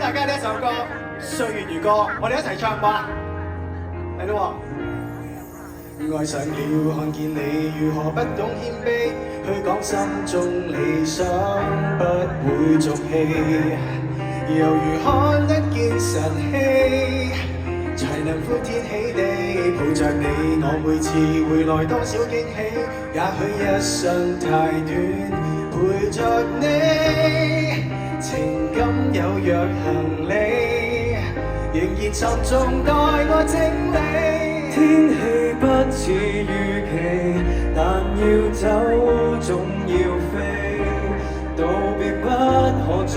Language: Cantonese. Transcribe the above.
大家呢一首歌《歲月如歌》，我哋一齊唱吧，係咯喎。愛上了，看見你如何不懂謙卑，去講心中理想，不會俗氣，猶如看得見晨曦，才能歡天喜地抱着你。我每次回來多少驚喜，也許一生太短，陪着你，情感有若行李，仍然沉重待我整理。天氣不似預期，但要走總要飛，道別不可再